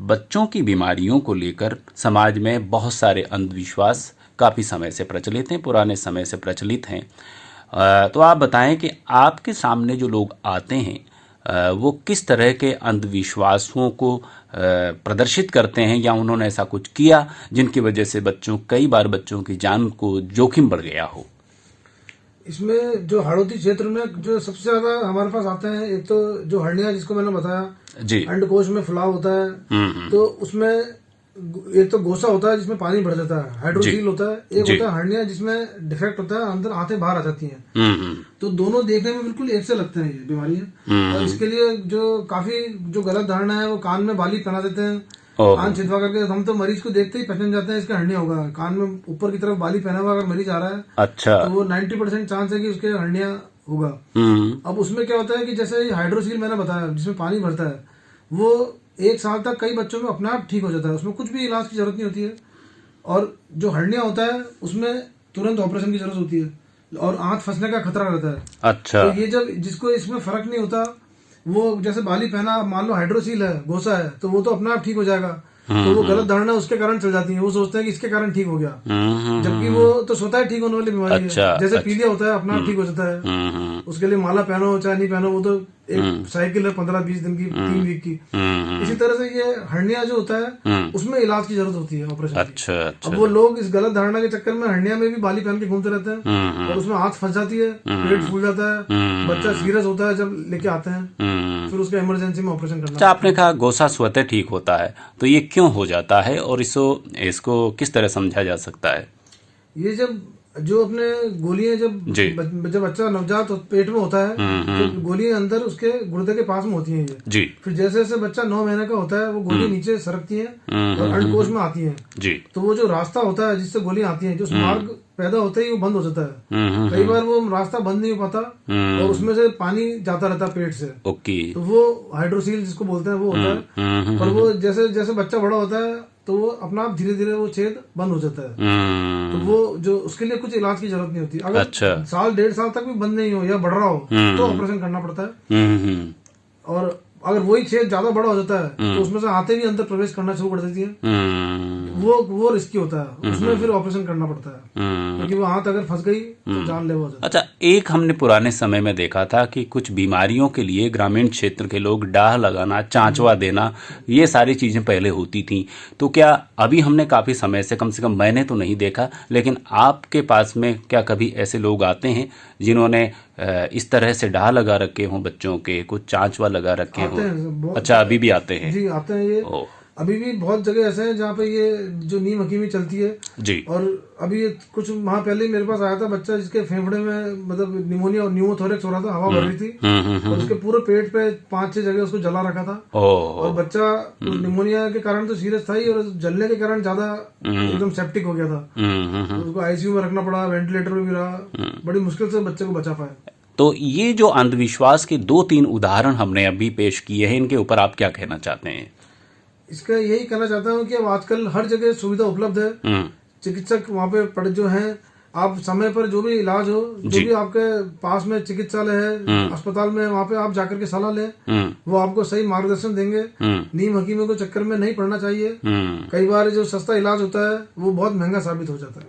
बच्चों की बीमारियों को लेकर समाज में बहुत सारे अंधविश्वास काफ़ी समय से प्रचलित हैं, पुराने समय से प्रचलित हैं। तो आप बताएं कि आपके सामने जो लोग आते हैं वो किस तरह के अंधविश्वासों को प्रदर्शित करते हैं, या उन्होंने ऐसा कुछ किया जिनकी वजह से कई बार बच्चों की जान को जोखिम बढ़ गया हो। इसमें जो हाड़ौती क्षेत्र में जो सबसे ज्यादा हमारे पास आते हैं, एक तो जो हर्निया जिसको मैंने बताया जी, अंडकोश में फुलाव होता है, तो उसमें एक तो गोसा होता है जिसमें पानी भर जाता है, हाइड्रोसील होता है, एक होता है हर्निया जिसमें डिफेक्ट होता है, अंदर आंतें बाहर आ जाती हैं। तो दोनों देखने में बिल्कुल एक से लगते हैं ये बीमारियां। और इसके लिए जो काफी जो गलत धारणा है, वो कान में बाली पहना देते हैं, कान छिदवा करके। हम तो मरीज को देखते ही पहचान जाते हैं इसका हर्निया होगा। कान में ऊपर की तरफ बाली पहना हुआ अगर मरीज आ रहा है, अच्छा, तो वो 90% चांस है कि उसके हर्निया होगा। अब उसमें क्या होता है कि जैसे हाइड्रोसील मैंने बताया जिसमें पानी भरता है, वो 1 साल तक कई बच्चों में अपने आप ठीक हो जाता है, उसमें कुछ भी इलाज की जरूरत नहीं होती है। और जो हर्निया होता है उसमें तुरंत ऑपरेशन की जरूरत होती है और आंत फंसने का खतरा रहता है। अच्छा, तो ये जब जिसको इसमें फर्क नहीं होता, वो जैसे बाली पहना, मान लो हाइड्रोसील है, गोसा है, तो वो तो अपने आप ठीक हो जाएगा। तो वो गलत धारणा उसके कारण चल जाती है, वो सोचते हैं कि इसके कारण ठीक हो गया, जबकि वो तो स्वतः ही ठीक होने वाली बीमारी है। जैसे पीलिया होता है अपना आप ठीक हो जाता है, उसके लिए माला पहनो चाहे नहीं पहनो, वो तो एक साइकिल है 15-20 दिन की, 3 वीक की। इसी तरह से ये हर्निया जो होता है उसमें इलाज की जरूरत होती है, ऑपरेशन की। अच्छा। अब वो लोग इस गलत धारणा के चक्कर में हर्निया में भी बाली पहन के घूमते रहते हैं, और उसमें आंत फंस जाती है, पेट फूल जाता है, बच्चा सीरियस होता है जब लेके आते हैं, फिर उसका इमरजेंसी में ऑपरेशन करना। अच्छा, आपने कहा गोसा स्वतः ठीक होता है, तो ये क्यों हो जाता है और इसको किस तरह समझा जा सकता है? ये जब जो अपने गोलियां जब बच्चा नवजात पेट में होता है, तो गोलियां अंदर उसके गुर्दे के पास में होती हैं ये जी, फिर जैसे जैसे बच्चा 9 महीने का होता है, वो गोली नीचे सरकती हैं और अंडकोश में आती हैं जी। तो वो जो रास्ता होता है जिससे गोलियां आती हैं, जो मार्ग पैदा होता है वो बंद हो जाता है। कई बार वो रास्ता बंद नहीं हो पाता और उसमें से पानी जाता रहता है पेट से। ओके। तो वो हाइड्रोसील जिसको बोलते हैं वो होता है। पर वो जैसे जैसे बच्चा बड़ा होता है, तो वो अपना आप धीरे धीरे वो छेद बंद हो जाता है। तो वो जो उसके लिए कुछ इलाज की जरूरत नहीं होती। अगर साल 1.5 साल तक भी बंद नहीं हो या बढ़ रहा हो, तो ऑपरेशन करना पड़ता है। और अगर वही छेद ज्यादा बड़ा हो जाता है, तो उसमें से आते भी अंदर प्रवेश करना शुरू कर देती है। वो रिस्की होता है, उसमें फिर ऑपरेशन करना पड़ता है, क्योंकि वो आंत अगर फंस गई तो जानलेवा हो जाता है। अच्छा, एक हमने पुराने समय में देखा था कि कुछ बीमारियों के लिए ग्रामीण क्षेत्र के लोग डाह लगाना, चांचवा देना, ये सारी चीजें पहले होती थी। तो क्या अभी हमने काफी समय से कम मैंने तो नहीं देखा, लेकिन आपके पास में क्या कभी ऐसे लोग आते हैं जिन्होंने इस तरह से डाह लगा रखे हों बच्चों के, कुछ चांचवा लगा रखे हों? अच्छा, अभी भी आते हैं? जी आते हैं। ये अभी भी बहुत जगह ऐसे हैं जहाँ पे ये जो नीम हकीमी चलती है जी। और अभी कुछ माह पहले मेरे पास आया था बच्चा जिसके फेफड़े में मतलब निमोनिया और न्यूमोथोरेक्स हो रहा था, हवा भर रही थी, और उसके पूरे पेट पे 5-6 जगह उसको जला रखा था। और बच्चा निमोनिया के कारण तो सीरियस था ही, और जलने के कारण ज्यादा एकदम सेप्टिक हो गया था। तो उसको आईसीयू में रखना पड़ा, वेंटिलेटर में भी रहा, बड़ी मुश्किल से बच्चे को बचा पाए। तो ये जो अंधविश्वास के 2-3 उदाहरण हमने अभी पेश किए हैं, इनके ऊपर आप क्या कहना चाहते हैं? इसका यही कहना चाहता हूँ कि अब आजकल हर जगह सुविधा उपलब्ध है, चिकित्सक वहाँ पे पड़े जो हैं, आप समय पर जो भी इलाज हो, जो भी आपके पास में चिकित्सालय है, अस्पताल में, वहाँ पे आप जाकर के सलाह लें, वो आपको सही मार्गदर्शन देंगे। नीम हकीमों के चक्कर में नहीं पड़ना चाहिए। कई बार जो सस्ता इलाज होता है वो बहुत महंगा साबित हो जाता है।